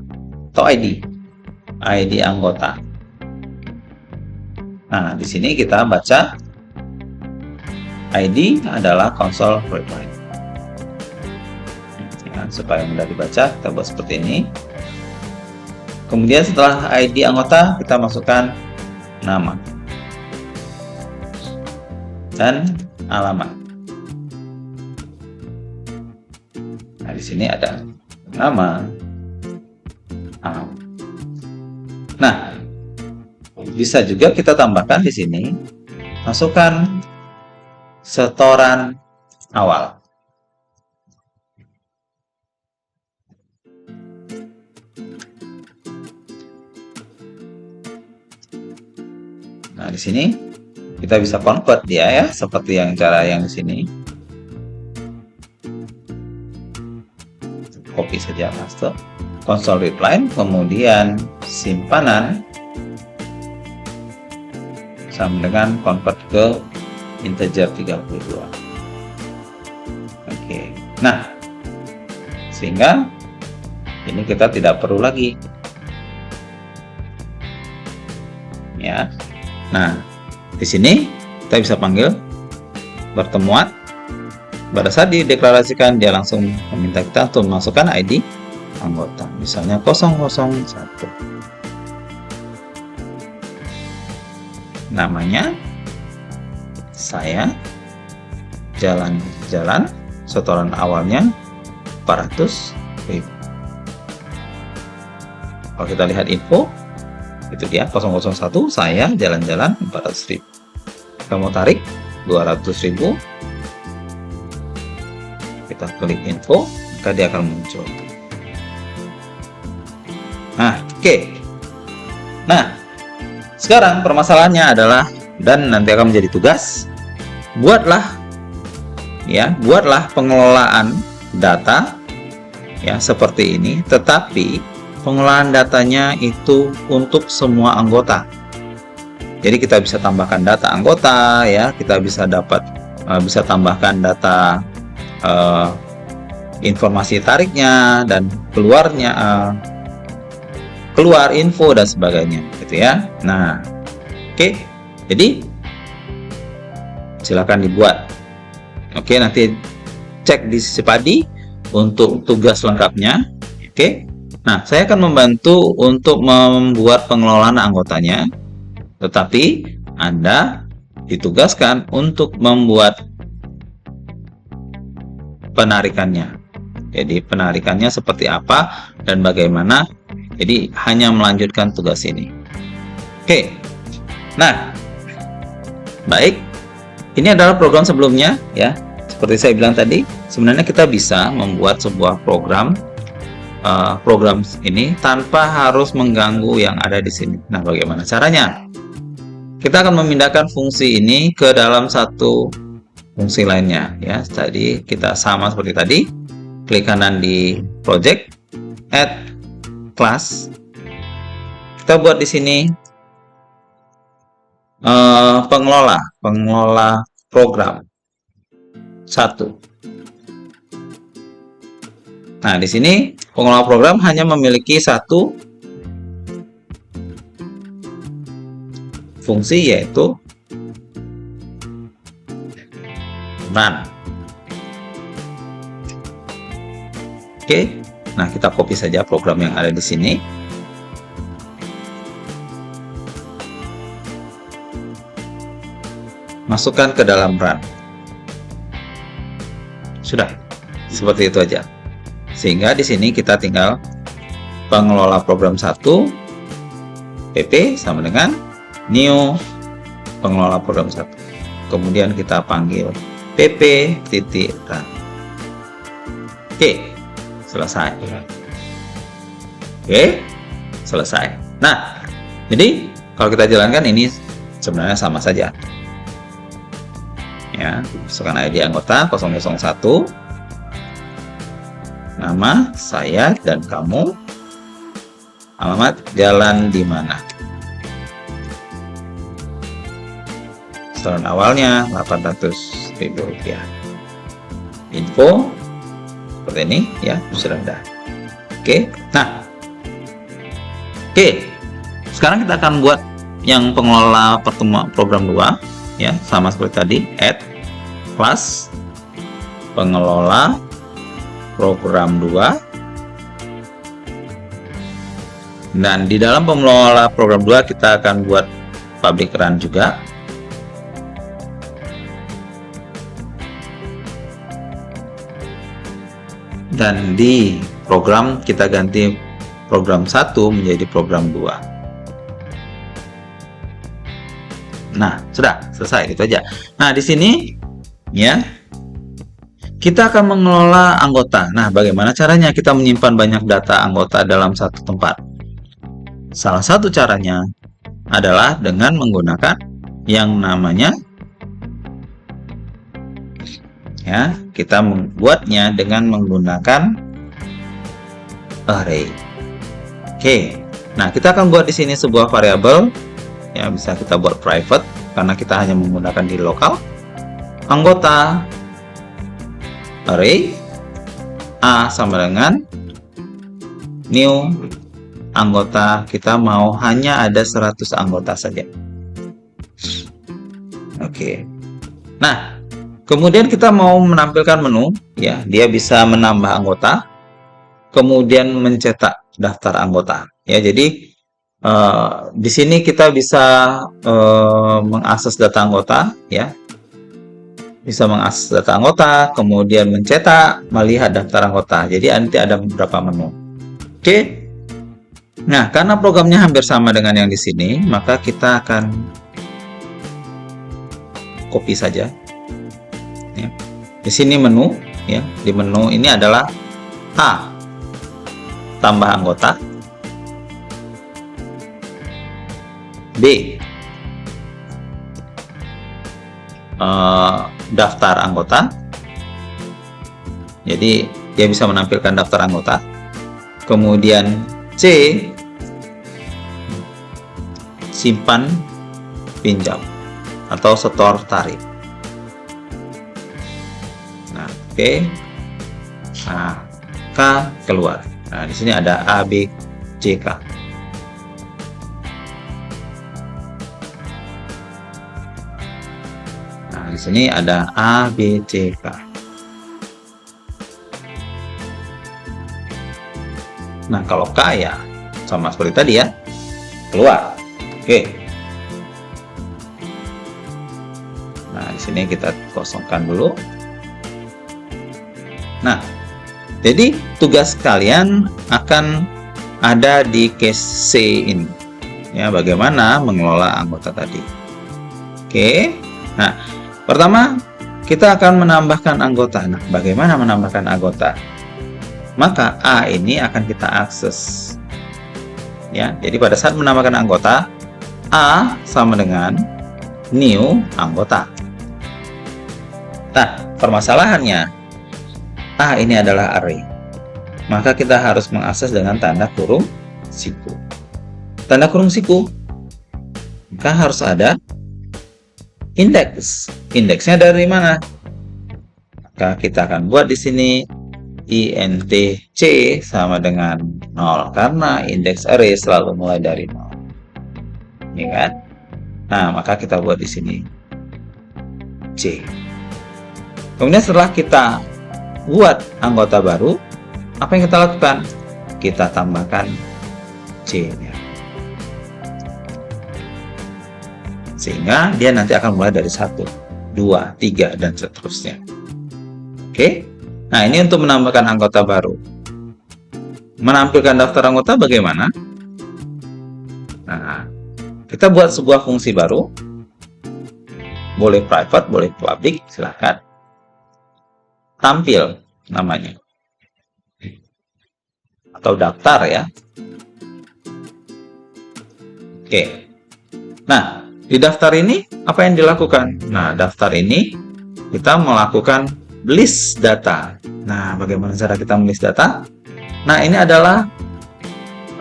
atau ID anggota. Nah, di sini kita baca ID adalah console reply. Ya, supaya mudah dibaca, kita buat seperti ini. Kemudian setelah ID anggota, kita masukkan nama dan alamat. Nah, di sini ada nama, alamat. Nah, bisa juga kita tambahkan di sini, masukkan setoran awal. Nah, di sini kita bisa convert dia, ya, seperti cara yang di sini. Copy saja master, console read line, kemudian simpanan sama dengan convert ke integer 32. Oke. Nah, sehingga ini kita tidak perlu lagi, ya. Nah, di sini kita bisa panggil pertemuan. Pada saat dideklarasikan, dia langsung meminta kita untuk memasukkan ID anggota, misalnya 001. Namanya saya, jalan-jalan, setoran awalnya 400.000. Kalau kita lihat info, itu dia 001, saya jalan-jalan 400.000. Kita mau tarik 200.000. kita klik info, maka dia akan muncul. Nah, oke. Nah, sekarang permasalahannya adalah, dan nanti akan menjadi tugas, buatlah pengelolaan data ya seperti ini, tetapi pengelolaan datanya itu untuk semua anggota. Jadi kita bisa tambahkan data anggota ya, kita bisa tambahkan data informasi tariknya dan keluarnya, keluar info dan sebagainya gitu ya. Nah, oke. Jadi silakan dibuat. Oke, nanti cek di sisi padi untuk tugas lengkapnya. Oke. Nah, saya akan membantu untuk membuat pengelolaan anggotanya, tetapi Anda ditugaskan untuk membuat penarikannya. Jadi penarikannya seperti apa dan bagaimana. Jadi hanya melanjutkan tugas ini. Oke. Nah, baik. Ini adalah program sebelumnya ya. Seperti saya bilang tadi, sebenarnya kita bisa membuat sebuah program ini tanpa harus mengganggu yang ada di sini. Nah, bagaimana caranya? Kita akan memindahkan fungsi ini ke dalam satu fungsi lainnya ya. Tadi kita sama seperti tadi, klik kanan di project, add class. Kita buat di sini pengelola program 1. Nah, di sini pengelola program hanya memiliki satu fungsi, yaitu run. Oke. Nah, kita copy saja program yang ada di sini. Masukkan ke dalam run. Sudah. Seperti itu aja. Sehingga di sini kita tinggal pengelola program 1 pp sama dengan new pengelola program 1. Kemudian kita panggil pp.run. Oke, selesai. Oke, selesai. Nah, jadi kalau kita jalankan ini sebenarnya sama saja. Ya, masukkan ID anggota 001. Nama, saya, dan kamu. Alamat, jalan di mana. Setoran awalnya Rp800.000. Info seperti ini ya, sudah ada. Oke. Nah, oke. Sekarang kita akan buat yang pengelola program 2 ya, sama seperti tadi, add class pengelola program 2. Dan di dalam pengelola program 2 kita akan buat public run juga. Dan di program kita ganti program 1 menjadi program 2. Nah, sudah selesai, itu aja. Nah, di sini ya kita akan mengelola anggota. Nah, bagaimana caranya kita menyimpan banyak data anggota dalam satu tempat? Salah satu caranya adalah dengan menggunakan yang namanya ya, kita membuatnya dengan menggunakan array. Oke. Nah, kita akan buat di sini sebuah variabel ya, bisa kita buat private karena kita hanya menggunakan di lokal. Anggota array A sama dengan new anggota, kita mau hanya ada 100 anggota saja. Oke. Nah, kemudian kita mau menampilkan menu ya, dia bisa menambah anggota, kemudian mencetak daftar anggota ya. Jadi di sini kita bisa mengakses data anggota ya. Bisa mengakses data anggota, kemudian mencetak, melihat daftar anggota. Jadi nanti ada beberapa menu. Oke. Nah, karena programnya hampir sama dengan yang di sini, maka kita akan copy saja. Ya. Di sini menu, ya di menu ini adalah A, tambah anggota, B, daftar anggota. Jadi dia bisa menampilkan daftar anggota. Kemudian C, simpan pinjam atau setor tarif. Nah, oke. Nah, K keluar. Nah, di sini ada A, B, C, K. Nah, di sini ada A, B, C, K. Nah, kalau K ya sama seperti tadi ya, keluar. Oke. Nah, di sini kita kosongkan dulu. Nah, jadi tugas kalian akan ada di case C ini. Ya, bagaimana mengelola anggota tadi. Oke. Nah, pertama kita akan menambahkan anggota. Nah, bagaimana menambahkan anggota? Maka A ini akan kita akses. Ya, jadi pada saat menambahkan anggota, A sama dengan new anggota. Nah, permasalahannya A ini adalah array. Maka kita harus mengakses dengan tanda kurung siku. Tanda kurung siku, maka harus ada indeks. Indeksnya dari mana? Maka kita akan buat di sini int c sama dengan 0 karena indeks array selalu mulai dari 0. Ini kan? Nah, maka kita buat di sini c. Kemudian setelah kita buat anggota baru, apa yang kita lakukan? Kita tambahkan c-nya. Sehingga dia nanti akan mulai dari 1, 2, 3 dan seterusnya. Oke? Nah, ini untuk menambahkan anggota baru. Menampilkan daftar anggota bagaimana? Nah, kita buat sebuah fungsi baru. Boleh private, boleh public, silahkan. Tampil namanya. Atau daftar ya. Oke. Nah, di daftar ini apa yang dilakukan? Nah, daftar ini kita melakukan list data. Nah, bagaimana cara kita list data? Nah, ini adalah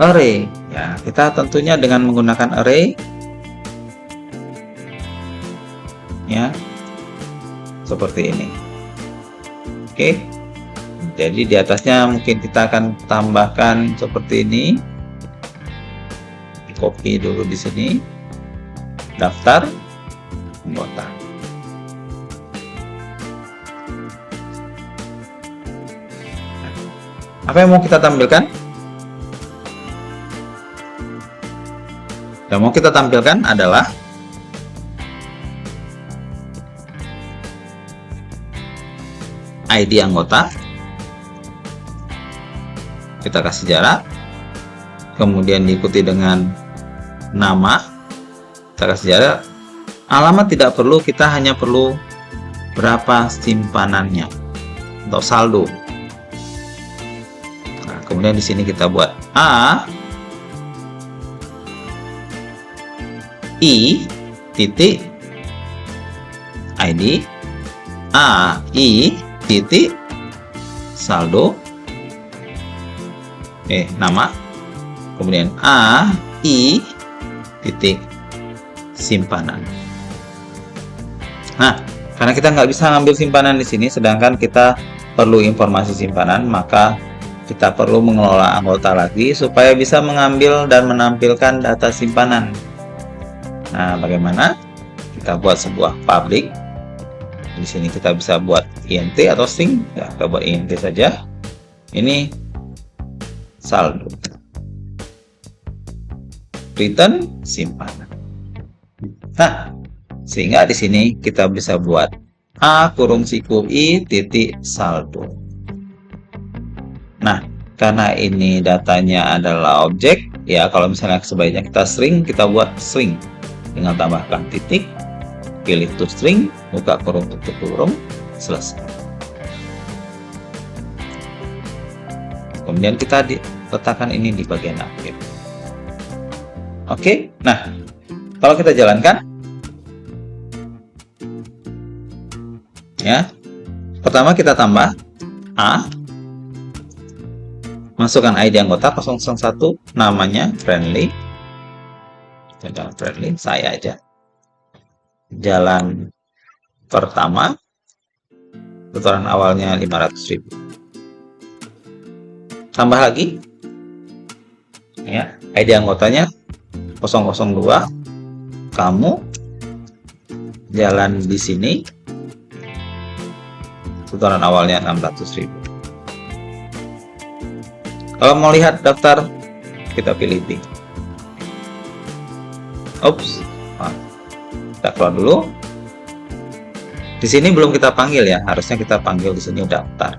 array. Ya, kita tentunya dengan menggunakan array. Ya, seperti ini. Oke. Jadi di atasnya mungkin kita akan tambahkan seperti ini. Copy dulu di sini. Daftar anggota. Apa yang mau kita tampilkan? Yang mau kita tampilkan adalah ID anggota. Kita kasih jarak. Kemudian diikuti dengan nama. Kita kasih jarak. Alamat tidak perlu, kita hanya perlu berapa simpanannya atau saldo. Nah, kemudian di sini kita buat A I titik ID A I titik saldo nama, kemudian A I titik simpanan. Nah, karena kita nggak bisa ngambil simpanan di sini, sedangkan kita perlu informasi simpanan, maka kita perlu mengelola anggota lagi supaya bisa mengambil dan menampilkan data simpanan. Nah, bagaimana? Kita buat sebuah public. Di sini kita bisa buat int atau string. Ya, kita buat int saja. Ini saldo. Return simpanan. Nah, sehingga di sini kita bisa buat A kurung siku I titik saldo. Nah, karena ini datanya adalah objek, ya kalau misalnya sebaiknya kita string, kita buat string dengan tambahkan titik, pilih to string, buka kurung tutup kurung, selesai. kemudian kita letakkan ini di bagian akhir. Oke, nah kalau kita jalankan, ya, pertama kita tambah A, masukkan ID anggota 001, namanya friendly, saya aja. Jalan pertama, setoran awalnya 500.000. Tambah lagi, ya, ID anggotanya 002, kamu jalan di sini, setoran awalnya 600.000. Kalau mau lihat daftar, kita pilih B. Ups, kita keluar dulu. Di sini belum kita panggil ya, harusnya kita panggil di sini daftar.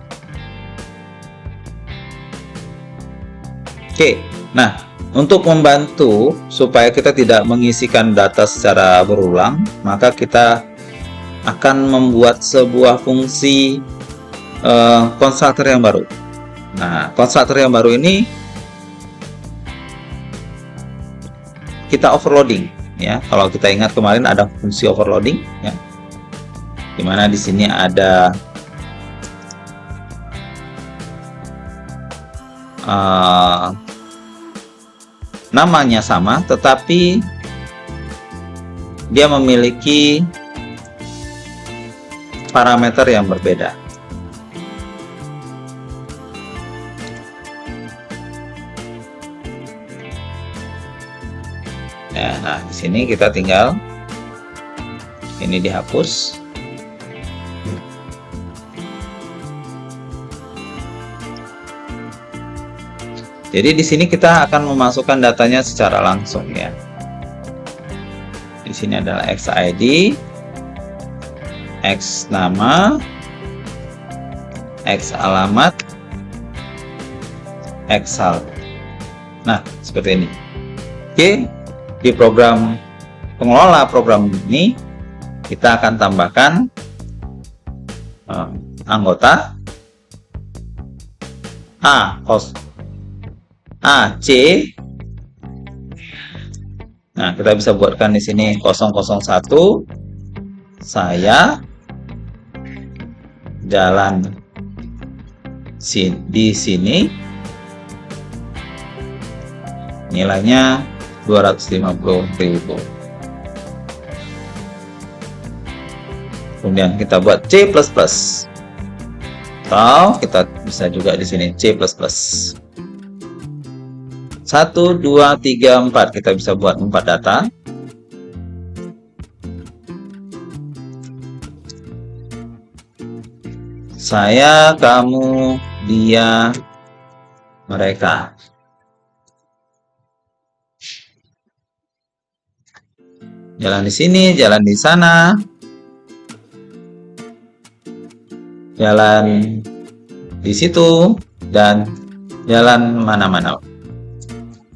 Oke, nah untuk membantu supaya kita tidak mengisikan data secara berulang, maka kita akan membuat sebuah fungsi konstruktor yang baru. Nah, konstruktor yang baru ini kita overloading, ya. Kalau kita ingat kemarin ada fungsi overloading, ya, dimana di sini ada namanya sama, tetapi dia memiliki parameter yang berbeda. Ya, nah di sini kita tinggal ini dihapus. Jadi di sini kita akan memasukkan datanya secara langsung ya. Di sini adalah XID, X nama, X alamat, X saldo. Nah, seperti ini. Oke, di program pengelola program ini kita akan tambahkan anggota C. Nah, kita bisa buatkan di sini 001, saya jalan di sini, nilainya 250.000. Kemudian kita buat C++, atau kita bisa juga di sini C++. 1, 2, 3, 4, kita bisa buat 4 data. Saya, kamu, dia, mereka. Jalan di sini, jalan di sana, jalan di situ, dan jalan mana-mana.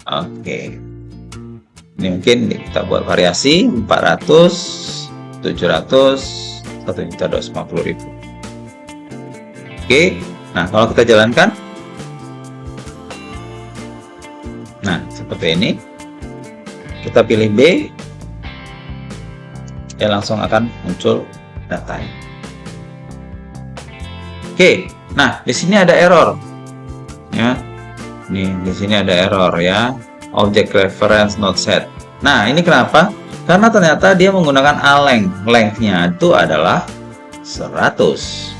Oke, ini mungkin kita buat variasi 400, 700, 1.250.000. Oke, nah kalau kita jalankan, nah seperti ini, kita pilih B, ya langsung akan muncul datanya. Oke, nah di sini ada error, ya. Nih, di sini ada error ya. Object reference not set. Nah, ini kenapa? Karena ternyata dia menggunakan A-length. Length-nya itu adalah 100.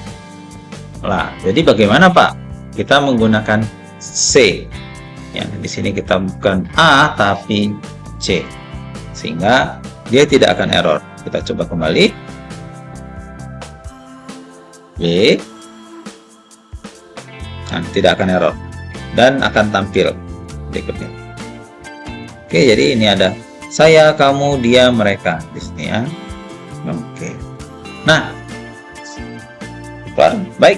Lah, jadi bagaimana, Pak? Kita menggunakan C. Ya, di sini kita bukan A tapi C. Sehingga dia tidak akan error. Kita coba kembali. B. Nah, tidak akan error. Dan akan tampil berikutnya. Oke, jadi ini ada saya, kamu, dia, mereka di sini ya. Oke. Nah, baik.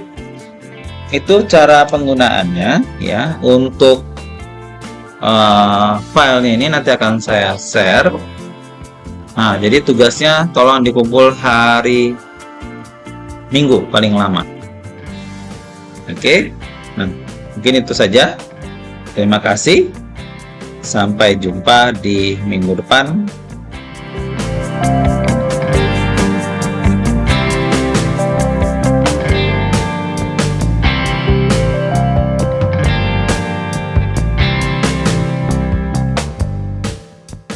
Itu cara penggunaannya ya. Untuk filenya ini nanti akan saya share. Nah, jadi tugasnya tolong dikumpul hari Minggu paling lama. Oke. Nah, Mungkin itu saja. Terima kasih. Sampai jumpa di minggu depan.